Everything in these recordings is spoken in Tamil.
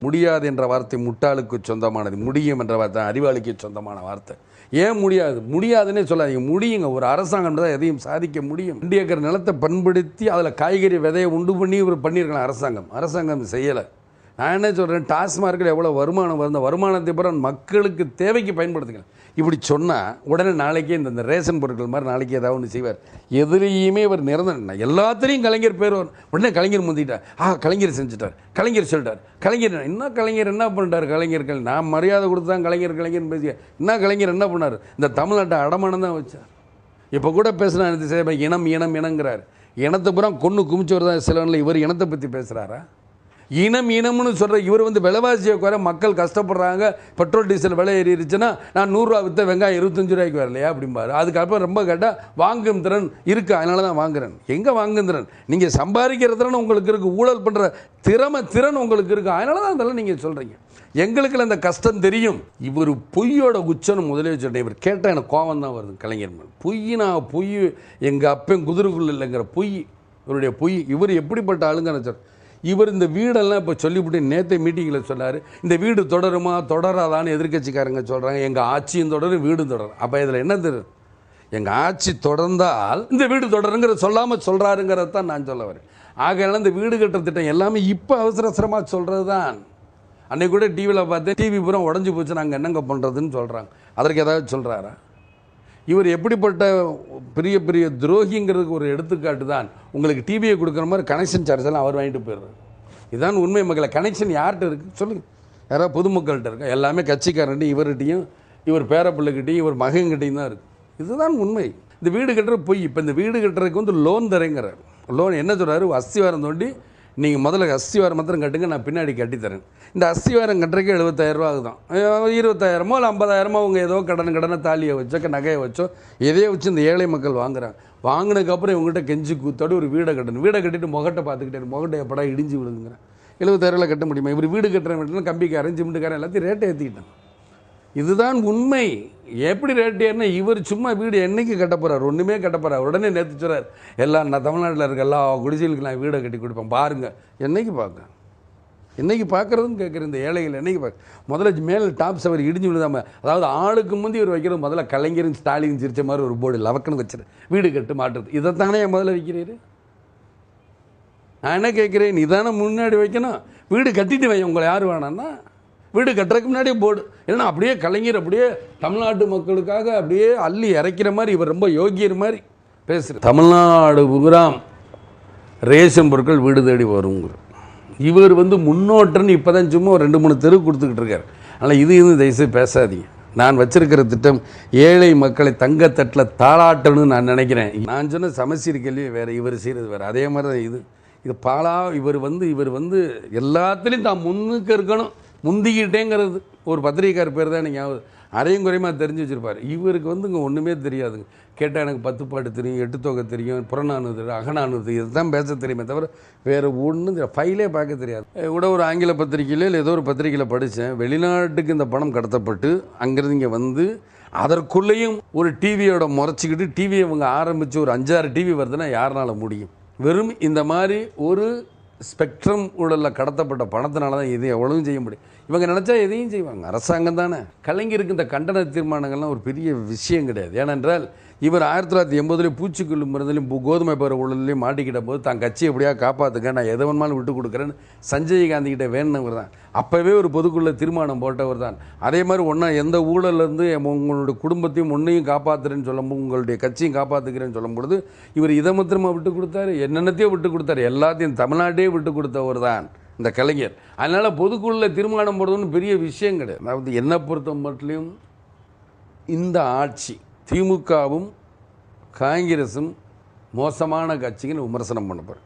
முடியாது என்ற வார்த்தை முட்டாளுக்கு சொந்தமானது, முடியும் என்ற வார்த்தை அறிவாளிக்கு சொந்தமான வார்த்தை. ஏன் முடியாது? முடியாதுன்னே சொல்லாதீங்க, முடியுங்க. ஒரு அரசாங்கம் தான் எதையும் சாதிக்க முடியும். 2 ஏக்கர் நிலத்தை பண்படுத்தி அதில் காய்கறி விதையை உண்டு பண்ணி இவர் பண்ணியிருக்கலாம். அரசாங்கம் செய்யலை. நான் என்ன சொல்கிறேன், டாஸ்மார்க்கில் எவ்வளோ வருமானம் வந்த வருமானத்தை பிறகு மக்களுக்கு தேவைக்கு பயன்படுத்துங்க. இப்படி சொன்னால் உடனே நாளைக்கே இந்த ரேஷன் பொருட்கள் மாதிரி நாளைக்கு ஏதாவது ஒன்று செய்வார். எதுலேயுமே இவர் நிரந்தரம். எல்லாத்துலேயும் கலைஞர் பேர் வரும். உடனே கலைஞர் முந்திட்டார், கலைஞர் செஞ்சுட்டார், கலைஞர் சொல்லிட்டார். கலைஞர் என்ன பண்ணிட்டார்? கலைஞர்கள் நான் மரியாதை கொடுத்து தான் கலைஞர் பேசிய என்ன கலைஞர் என்ன பண்ணார்? இந்த தமிழ்நாட்டை அடமானம் தான் வச்சார். இப்போ கூட பேசுனா இனங்கிறார். இனத்தை பூரா கொன்று குமிச்சவர் தான் சிலவனில். இவர் இனத்தை பற்றி பேசுகிறாரா? இனம்னு சொல்கிற இவர் விலைவாசியை குறை, மக்கள் கஷ்டப்படுறாங்க, பெட்ரோல் டீசல் விலை ஏறிடுச்சுன்னா நான் 100 ரூபா விற்ற வெங்காயம் 25 ரூபாய்க்கு வரலையா அப்படிம்பாரு. அதுக்கப்புறம் ரொம்ப கேட்டால் வாங்கும் திறன் இருக்குது, அதனால தான் வாங்குறேன். எங்கே வாங்கும் திறன்? நீங்கள் சம்பாதிக்கிற திறன் உங்களுக்கு இருக்குது, ஊழல் பண்ணுற திறன் உங்களுக்கு இருக்குது, அதனால தான் அதெல்லாம் நீங்கள் சொல்கிறீங்க. எங்களுக்கு அந்த கஷ்டம் தெரியும். இவர் பொய்யோட உச்சன்னு முதலே சொல்கிறேன். இவர் கேட்டால் எனக்கு கோபம் தான் வருது. கலைஞர் பொய் எங்கள் அப்பன் குதிரைக்குள்ள இல்லைங்கிற பொய், இவருடைய பொய். இவர் எப்படிப்பட்ட ஆளுங்க சார்? இவர் இந்த வீடெல்லாம் இப்போ சொல்லிவிட்டு நேற்று மீட்டிங்கில் சொன்னார், இந்த வீடு தொடருமா தொடராதான்னு எதிர்கட்சிக்காரங்க சொல்கிறாங்க. எங்கள் ஆட்சியும் தொடரும், வீடும் தொடரும். அப்போ இதில் என்ன தெரியும்? எங்கள் ஆட்சி தொடர்ந்தால் இந்த வீடு தொடருங்கிற சொல்லாமல் சொல்கிறாருங்கிறது தான் நான் சொல்ல வரேன். ஆகையால இந்த வீடு கட்டுற திட்டம் எல்லாமே இப்போ அவசரமாக சொல்கிறது தான். அன்றைக்கு கூட டிவியில் பார்த்தேன், டிவி பூரா உடஞ்சி போச்சு, நாங்கள் என்னங்க பண்ணுறதுன்னு சொல்கிறாங்க. அதற்கு ஏதாவது சொல்கிறாரா? இவர் எப்படிப்பட்ட பெரிய துரோகிங்கிறதுக்கு ஒரு எடுத்துக்காட்டு தான். உங்களுக்கு டிவியை கொடுக்குற மாதிரி கனெக்ஷன் சார்ஜ் எல்லாம் அவர் வாங்கிட்டு போயிடுறாரு. இதுதான் உண்மை மக்களை. கனெக்ஷன் யார்கிட்ட இருக்குது சொல்லுங்கள்? யாராவது பொதுமக்கள்கிட்ட இருக்கா? எல்லாமே கட்சிக்காரன்ட்டையும் இவர்கிட்டையும் இவர் பேரப்பிள்ளைகிட்டையும் இவர் மகன்கிட்டையும் தான் இருக்குது. இதுதான் உண்மை. இந்த வீடு கட்டுற பொய். இப்போ இந்த வீடு கட்டுறதுக்கு லோன் தரேங்கிறார். லோன் என்ன சொல்கிறாரு? அஸ்திவாரம் தோண்டி நீங்கள் முதல்ல அஸ்திவாரம் மாத்திரம் கட்டுங்க, நான் பின்னாடி கட்டித்தரேன். இந்த அஸ்திவாரம் கட்டுறதுக்கு 70,000 ரூபா ஆகுதான். 20,000மோ இல்லை 50,000மோ அவங்க ஏதோ கடனை தாலியை வச்சோ நகையை வச்சோ எதையோ வச்சு இந்த ஏழை மக்கள் வாங்குறாங்க. வாங்கினதுக்கப்புறம் இவங்ககிட்ட கெஞ்சி கூத்தோடு ஒரு வீடை கட்டணும். வீடை கட்டிட்டு முகட்டை பார்த்துக்கிட்டே முகட்டை எப்படா இடிஞ்சு விழுதுங்கிறேன். 70,000 கட்ட முடியுமா? இவர் வீடு கட்டுற வீட்டுனா கம்பிக்காரன் சிமெண்ட்டுக்காரன் எல்லாத்தையும் ரேட்டை ஏற்றிக்கிட்டான். இதுதான் உண்மை. எப்படி ரேட் ஏறினா இவர் சும்மா வீடு என்னைக்கு கட்ட போகிறார்? ஒன்றுமே கட்ட போகிறார். உடனே நேற்று சொல்கிறார், எல்லாம் நான் தமிழ்நாட்டில் இருக்க எல்லா குடிசைகளுக்கு நான் வீடை கட்டி கொடுப்பேன் பாருங்கள். என்னைக்கு பார்க்குறதுன்னு கேட்குற இந்த ஏழைகள் என்னைக்கு முதல்ல மேலே டாப்ஸ் அவர் இடிஞ்சு விழுதாமல், அதாவது ஆளுக்கு முந்தி இவர் வைக்கிறது முதல்ல கலைஞரும் ஸ்டாலின் சிரித்த மாதிரி ஒரு போர்டு லவக்கன்னு வச்சிரு, வீடு கட்டு மாட்டுறது. இதைத்தானே முதல்ல வைக்கிறீரு? நான் என்ன கேட்குறேன், நீ தானே முன்னாடி வைக்கணும். வீடு கட்டிட்டு வை, உங்களை யார் வேணான்னா வீடு கட்டுறதுக்கு முன்னாடியே போர்டு. இல்லைன்னா அப்படியே கலைஞர் அப்படியே தமிழ்நாட்டு மக்களுக்காக அப்படியே அள்ளி இறைக்கிற மாதிரி இவர் ரொம்ப யோகியர் மாதிரி பேசுகிற. தமிழ்நாடு புகுராம் ரேஷன் பொருட்கள் வீடு தேடி வருங்கிற இவர் முன்னோட்டன்னு இப்போ தான் சும்மா ஒரு 2-3 தெரு கொடுத்துக்கிட்டு இருக்கார். ஆனால் இது தயவுசெய்து பேசாதீங்க. நான் வச்சிருக்கிற திட்டம் ஏழை மக்களை தங்கத்தட்டில் தாளாட்டணும்னு நான் நினைக்கிறேன். நான் சொன்ன சமச்சீர் கேள்வி வேறு, இவர் செய்கிறது வேறு. அதே மாதிரி தான் இது பாலா. இவர் எல்லாத்துலேயும் தான் முன்னுக்கு இருக்கணும், முந்திக்கிட்டேங்கிறது ஒரு பத்திரிகைக்கார் பேர் தான் நீங்கள் அரையும் குறையுமா தெரிஞ்சு வச்சுருப்பார். இவருக்கு இங்கே ஒன்றுமே தெரியாதுங்க. கேட்டால் எனக்கு 10 பாட்டு தெரியும், 8 தொகை தெரியும், புறநானூறு தெரியும், அகநானூறு இதுதான் பேச தெரியுமே தவிர வேறு ஒன்றும் ஃபைலே பார்க்க தெரியாது. கூட ஒரு ஆங்கில பத்திரிகையில் இல்லை ஏதோ ஒரு பத்திரிகையில் படித்தேன், வெளிநாட்டுக்கு இந்த பணம் கடத்தப்பட்டு அங்கேருந்து இங்கே அதற்குள்ளேயும் ஒரு டிவியோட முறைச்சிக்கிட்டு டிவியை இவங்க ஆரம்பித்து ஒரு 5-6 டிவி வருதுன்னா யாருனால முடியும்? வெறும் இந்த மாதிரி ஒரு ஸ்பெக்ட்ரம் ஊழலில் கடத்தப்பட்ட பணத்தினால தான் இது எவ்வளவும் செய்ய முடியும். இவங்க நினச்சா எதையும் செய்வாங்க. அரசாங்கம் தானே. கலைஞருக்கு இந்த கண்டன தீர்மானங்கள்லாம் ஒரு பெரிய விஷயம் கிடையாது. ஏனென்றால் இவர் 1980 பூச்சிக்கொல்லி மருந்துலையும் கோதுமை பயிர் ஊழலையும் மாட்டிக்கிட்ட போது தான் கட்சி எப்படியா காப்பாற்றுங்க, நான் எதை வேணுமாலும் விட்டு கொடுக்குறேன்னு சஞ்சய் காந்திகிட்ட வேணுனவர் தான். அப்போவே ஒரு பொதுக்குள்ள தீர்மானம் போட்டவர் தான். அதே மாதிரி ஒன்றா எந்த ஊழலேருந்து உங்களுடைய குடும்பத்தையும் ஒன்றையும் காப்பாற்றுறேன்னு சொல்லும்போது, உங்களுடைய கட்சியும் காப்பாற்றுக்கிறேன்னு சொல்லும்பொழுது இவர் இதை மாத்திரமாக விட்டு கொடுத்தாரு, என்னென்னத்தையோ விட்டு கொடுத்தாரு. எல்லாத்தையும் தமிழ்நாட்டையே விட்டு கொடுத்தவர் தான் இந்த கலைஞர். அதனால் பொதுக்குள்ள தீர்மானம் போடுறதுன்னு பெரிய விஷயம் கிடையாது. அதாவது என்னை பொறுத்த மட்டும் இந்த ஆட்சி திமுகவும் காங்கிரஸும் மோசமான கட்சின்னு விமர்சனம் பண்ண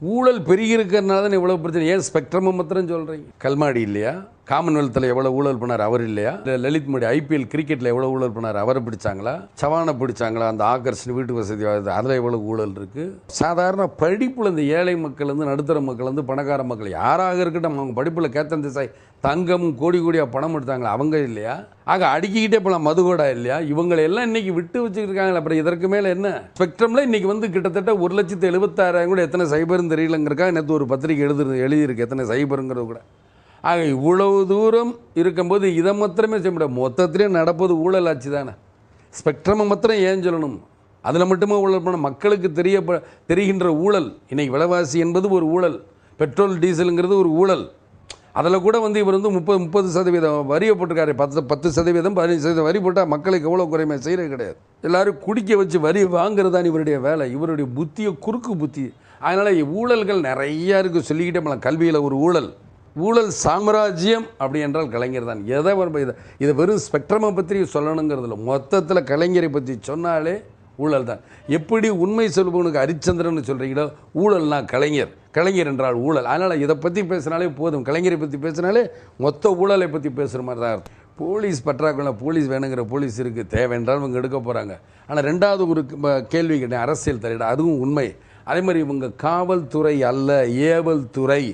ஊழல் பெருகி இருக்கிறதுனால தான் இவ்வளோ பிரச்சனை. ஏன் ஸ்பெக்ட்ரம் மாத்திரம் சொல்கிறீங்க? கல்மாடி இல்லையா? காமன்வெல்த்தில் எவ்வளோ ஊழல் பண்ணார் அவர் இல்லையா? லலித் மோடி IPL கிரிக்கெட்டில் எவ்வளோ ஊழல் பண்ணார் அவரை பிடிச்சாங்களா? சவானை பிடிச்சாங்களா? அந்த ஆகர்ஷன் வீட்டு வசதி அதில் எவ்வளோ ஊழல் இருக்குது? சாதாரண படிப்பில் இந்த ஏழை மக்கள் நடுத்தர மக்கள் பணக்கார மக்கள் யாராக இருக்கட்டும் அவங்க படிப்பில் கேத்தன் திசை தங்கமும் கோடியாக பணம் எடுத்தாங்களா அவங்க இல்லையா? ஆக அடுக்கிக்கிட்டே போகலாம். மதுகோடா இல்லையா? இவங்களை எல்லாம் இன்னைக்கு விட்டு வச்சுருக்காங்களா? அப்புறம் இதற்கு மேலே என்ன? ஸ்பெக்ட்ரமில் இன்னைக்கு கிட்டத்தட்ட 1,76,000 கூட எத்தனை சைபர்னு தெரியலங்கிறக்கா நேற்று ஒரு பத்திரிகை எழுதியிருக்கு எத்தனை சைபருங்கிறது கூட. ஆக இவ்வளவு தூரம் இருக்கும்போது இதை மாத்திரமே செய்ய முடியாது. மொத்தத்திலே நடப்பது ஊழல் ஆட்சி தானே. ஸ்பெக்ட்ரமை மாத்திரம் ஏன் சொல்லணும்? அதில் மட்டுமே ஊழல் பண்ண மக்களுக்கு தெரிகின்ற ஊழல். இன்றைக்கி விலைவாசி என்பது ஒரு ஊழல், பெட்ரோல் டீசலுங்கிறது ஒரு ஊழல். அதில் கூட இவர் 30% வரியை போட்டிருக்காரு. 10%, 15% வரி போட்டால் மக்களுக்கு எவ்வளோ குறைமை செய்கிறது கிடையாது. எல்லோரும் குடிக்க வச்சு வரி வாங்குறது தான் இவருடைய வேலை. இவருடைய புத்தியை குறுக்கு புத்தி. அதனால் ஊழல்கள் நிறையா இருக்குது, சொல்லிக்கிட்டே போகலாம். கல்வியில் ஒரு ஊழல், ஊழல் சாம்ராஜ்யம் அப்படி என்றால் கலைஞர் தான். எதை இதை வெறும் ஸ்பெக்ட்ரமை பற்றி சொல்லணுங்கிறதுல மொத்தத்தில் கலைஞரை பற்றி சொன்னாலே ஊழல் தான். எப்படி உண்மை சொல்பவனுக்கு ஹரிச்சந்திரன் சொல்கிறீங்களோ, ஊழல்னா கலைஞர், கலைஞர் என்றால் ஊழல். அதனால் இதை பற்றி பேசினாலே போதும். கலைஞரை பற்றி பேசினாலே மொத்த ஊழலை பற்றி பேசுகிற மாதிரி தான் இருக்கும். போலீஸ் பற்றாக்குறை, போலீஸ் வேணுங்கிற போலீஸ் இருக்குது, தேவைன்றால் இவங்க எடுக்க போகிறாங்க. ஆனால் ரெண்டாவது ஒரு கேள்வி கேட்டேன், அரசியல் தலையிட, அதுவும் உண்மை. அதே மாதிரி இவங்க காவல்துறை அல்ல, ஏவல் துறை.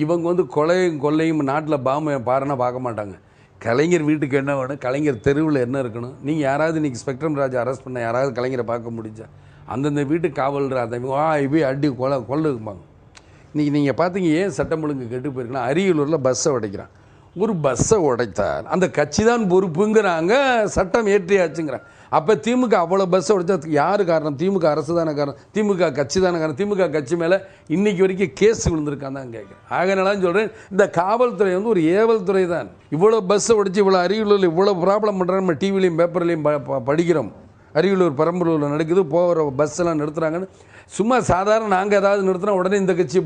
இவங்க கொலையும் கொள்ளையும் நாட்டில் பாம்பை பாருன்னா பார்க்க மாட்டாங்க. கலைஞர் வீட்டுக்கு என்ன வேணும், கலைஞர் தெருவில் என்ன இருக்கணும். நீங்கள் யாராவது இன்றைக்கி ஸ்பெக்ட்ரம் ராஜா அரெஸ்ட் பண்ண யாராவது கலைஞரை பார்க்க முடிஞ்சா? அந்தந்த வீட்டு காவல் அதை போய் அடி கொள்ளுப்பாங்க. இன்றைக்கி நீங்கள் பார்த்தீங்க, ஏன் சட்டம் ஒழுங்கு கெட்டு போயிருக்குன்னா, அரியலூரில் பஸ்ஸை உடைக்கிறான். ஒரு பஸ்ஸை உடைத்தால் அந்த கட்சி தான் பொறுப்புங்கிறாங்க, சட்டம் ஏற்றியாச்சுங்கிறாங்க. அப்போ திமுக அவ்வளோ பஸ்ஸை உடைச்சா யார் காரணம்? திமுக அரசு தானே காரணம், திமுக கட்சி தானே காரணம். திமுக கட்சி மேலே இன்றைக்கி வரைக்கும் கேஸ் விழுந்திருக்கான்னு தான் கேட்குறேன். ஆகனாலும் சொல்கிறேன், இந்த காவல்துறை ஒரு ஏவல் துறை தான். இவ்வளோ பஸ்ஸை உடைச்சி இவ்வளோ அரியலூரில் இவ்வளோ ப்ராப்ளம் பண்ணுறாங்க. நம்ம டிவிலையும் பேப்பர்லையும் படிக்கிறோம். அரியலூர் பெரம்பலூரில் நடக்குது, போகிற பஸ்ஸெல்லாம் நிறுத்துகிறாங்கன்னு. சும்மா சாதாரண நாங்கள் ஏதாவது நிறுத்தினா உடனே இந்த கட்சி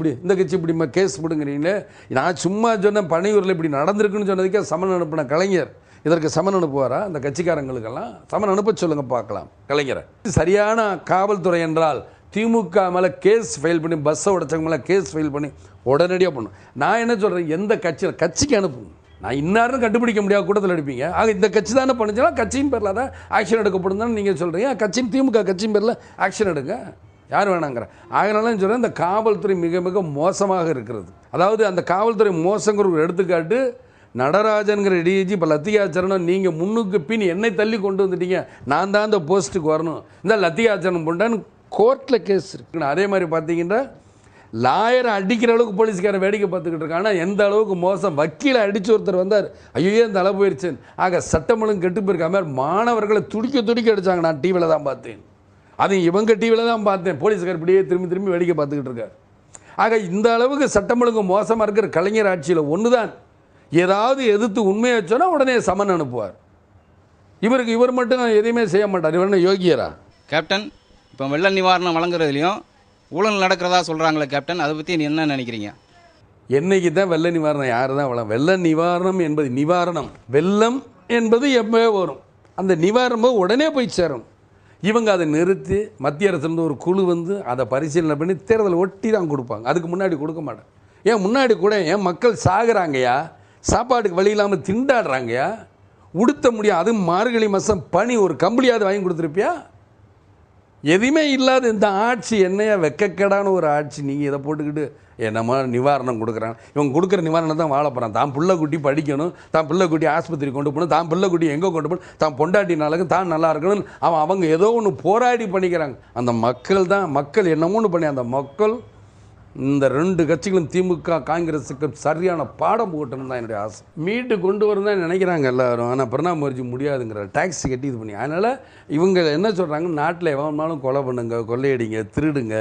இப்படி கேஸ் போடுங்கிறீங்களே. நான் சும்மா சொன்னேன், பனையூரில் இப்படி நடந்திருக்குன்னு சொன்னதுக்கே சமன் அனுப்பின கலைஞர் இதற்கு சமன் அனுப்புவாரா? அந்த கட்சிக்காரங்களுக்கெல்லாம் சமன் அனுப்ப சொல்லுங்க பார்க்கலாம் கலைஞரை. சரியான காவல்துறை என்றால் திமுக மேலே கேஸ் ஃபைல் பண்ணி, பஸ்ஸை உடைச்சவங்க மேலே கேஸ் ஃபைல் பண்ணி உடனடியாக பண்ணும். நான் என்ன சொல்கிறேன், எந்த கட்சிக்கு அனுப்பும். நான் இன்னாரும் கண்டுபிடிக்க முடியாத கூட்டத்தில் எடுப்பீங்க. ஆக இந்த கட்சி தானே பண்ணிச்சுன்னா கட்சியின் பேரில் தான் ஆக்ஷன் எடுக்கப்படும் தான் நீங்கள் சொல்கிறீங்க. கட்சியின் திமுக கட்சியின் பேரில் ஆக்ஷன் எடுங்க, யார் வேணாங்கிற. அதனால சொல்கிறேன், இந்த காவல்துறை மிக மிக மோசமாக இருக்கிறது. அதாவது அந்த காவல்துறை மோசங்கிற ஒரு எடுத்துக்காட்டு நடராஜன்கிற டிஜி. இப்போ லத்திகாச்சரணம் நீங்கள் முன்னுக்கு பின் என்னை தள்ளி கொண்டு வந்துட்டீங்க, நான் தான் அந்த போஸ்ட்டுக்கு வரணும், இந்த லத்திகாச்சரணம் பண்ணுறேன்னு கோர்ட்டில் கேஸ் இருக்குன்னு. அதே மாதிரி பார்த்தீங்கன்னா லாயரை அடிக்கிற அளவுக்கு போலீஸ்காரன் வேடிக்கை பார்த்துக்கிட்டு இருக்காங்க. ஆனால் எந்த அளவுக்கு மோசம், வக்கீலை அடித்து ஒருத்தர் வந்தார், ஐயோ இந்த அளவு போயிடுச்சு. ஆக சட்டம் ஒழுங்கு கெட்டு போயிருக்க மாதிரி மாணவர்களை துடிக்க அடித்தாங்க. நான் டிவியில் தான் பார்த்தேன், அது இவங்க டிவியில் தான் பார்த்தேன். போலீஸ்கார் இப்படியே திரும்பி வேடிக்கை பார்த்துக்கிட்டு இருக்கார். ஆக இந்த அளவுக்கு சட்டம் ஒழுங்கு மோசமாக இருக்கிற கலைஞர் ஆட்சியில் ஒன்று தான், ஏதாவது எதிர்த்து உண்மையை சொன்னால் உடனே சமன் அனுப்புவார். இவர் மட்டும் எதையுமே செய்ய மாட்டார். இவர் என்ன யோகியரா? கேப்டன், இப்போ வெள்ள நிவாரணம் வழங்குறதுலையும் ஊழல் நடக்கிறதா சொல்கிறாங்களே கேப்டன், அதை பற்றி நீ என்ன நினைக்கிறீங்க? என்னைக்கு தான் வெள்ள நிவாரணம் யார் தான் வளம்? வெள்ள நிவாரணம் என்பது நிவாரணம், வெள்ளம் என்பது எப்போ வரும், அந்த நிவாரணம் உடனே போய் சேரும். இவங்க அதை நிறுத்தி மத்திய அரசுலேருந்து ஒரு குழு அதை பரிசீலனை பண்ணி தேர்தல் ஒட்டி தான் கொடுப்பாங்க. அதுக்கு முன்னாடி கொடுக்க மாட்டேன். ஏன் முன்னாடி கூட ஏன் மக்கள் சாகுறாங்கயா, சாப்பாட்டுக்கு வழி இல்லாமல் திண்டாடுறாங்கயா, உடுத்த முடியும். அதுவும் மார்கழி மாதம் பனி, ஒரு கம்பளியாவது வாங்கி கொடுத்துருப்பியா? எதுவுமே இல்லாத இந்த ஆட்சி என்னையா வெக்கக்கேடான ஒரு ஆட்சி. நீங்கள் இதை போட்டுக்கிட்டு என்னமா நிவாரணம் கொடுக்குறாங்க. இவங்க கொடுக்குற நிவாரணம் தான் வாழ போகிறான். தான் பிள்ளை குட்டி படிக்கணும், தான் பிள்ளை குட்டி ஆஸ்பத்திரி கொண்டு போகணும், தான் பிள்ளை குட்டி எங்கே கொண்டு போகணும், தான் பொண்டாட்டி நாளுக்கு தான் நல்லா இருக்கணும். அவங்க ஏதோ ஒன்று போராடி பண்ணிக்கிறாங்க. அந்த மக்கள் என்னமோ ஒன்று பண்ணி, அந்த மக்கள் இந்த ரெண்டு கட்சிகளும் திமுக காங்கிரஸுக்கு சரியான பாடம் போட்டணும் தான் என்னுடைய ஆசை. மீட்டு கொண்டு வரும் தான் நினைக்கிறாங்க எல்லாரும். ஆனால் பிரணாப் முகர்ஜி முடியாதுங்கிற, டாக்ஸ் கட்டி இது பண்ணி. அதனால் இவங்க என்ன சொல்கிறாங்க, நாட்டில் எவனாலும் கொலை பண்ணுங்க, கொள்ளையடிங்க, திருடுங்க,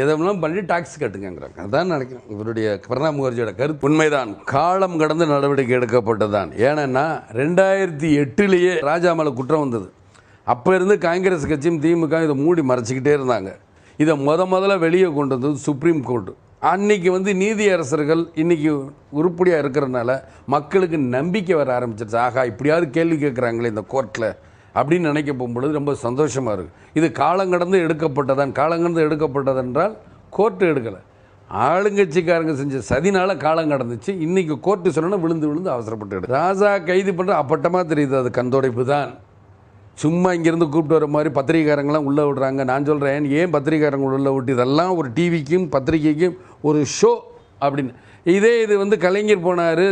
எதெல்லாம் பண்ணி டாக்ஸ் கட்டுங்கிறாங்க. அதான் நினைக்கிறேன் இவருடைய பிரணாப் முகர்ஜியோட கருத்து. உண்மைதான், காலம் கடந்து நடவடிக்கை எடுக்கப்பட்டதான். ஏன்னா 2008 ராஜா மேலே குற்றம் வந்தது. அப்போ இருந்து காங்கிரஸ் கட்சியும் திமுக இதை மூடி மறைச்சிக்கிட்டே இருந்தாங்க. இதை முதல்ல வெளியே கொண்டு வந்தது சுப்ரீம் கோர்ட்டு. அன்றைக்கி நீதியரசர்கள் இன்றைக்கி உருப்படியாக இருக்கிறதுனால மக்களுக்கு நம்பிக்கை வர ஆரம்பிச்சிருச்சு. ஆகா, இப்படியாவது கேள்வி கேட்குறாங்களே இந்த கோர்ட்டில் அப்படின்னு நினைக்க போகும்பொழுது ரொம்ப சந்தோஷமாக இருக்குது. இது காலங்கடந்து எடுக்கப்பட்டதென்றால் கோர்ட்டு எடுக்கலை, ஆளுங்கட்சிக்காரங்க செஞ்ச சதினால காலம் கடந்துச்சு. இன்றைக்கி கோர்ட்டு சொல்லணும் விழுந்து அவசரப்பட்டு ராஜா கைது பண்ணுற அப்பட்டமாக தெரியுது. அது கண்துடைப்பு தான். சும்மா இங்கேருந்து கூப்பிட்டு வர மாதிரி பத்திரிகைக்காரங்களாம் உள்ளே விடுறாங்க. நான் சொல்கிறேன், ஏன் பத்திரிகைக்காரங்க உள்ளே விட்டு, இதெல்லாம் ஒரு டிவிக்கும் பத்திரிகைக்கும் ஒரு ஷோ அப்படின்னு. இது கலைஞர் போனார்,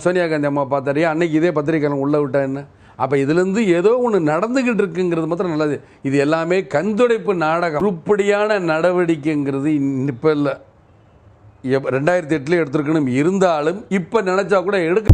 சோனியா காந்தி அம்மா பார்த்தாரியா, அன்னைக்கு இதே பத்திரிகைக்காரங்க உள்ளே விட்டா என்ன? அப்போ இதுலேருந்து ஏதோ ஒன்று நடந்துக்கிட்டு இருக்குங்கிறது மாத்திரம் நல்லது. இது எல்லாமே கண்துடைப்பு நாடகம். உருப்படியான நடவடிக்கைங்கிறது இப்போ இல்லை. 2008 எடுத்திருக்கணும் இருந்தாலும் இப்போ நினைச்சா கூட எடுக்க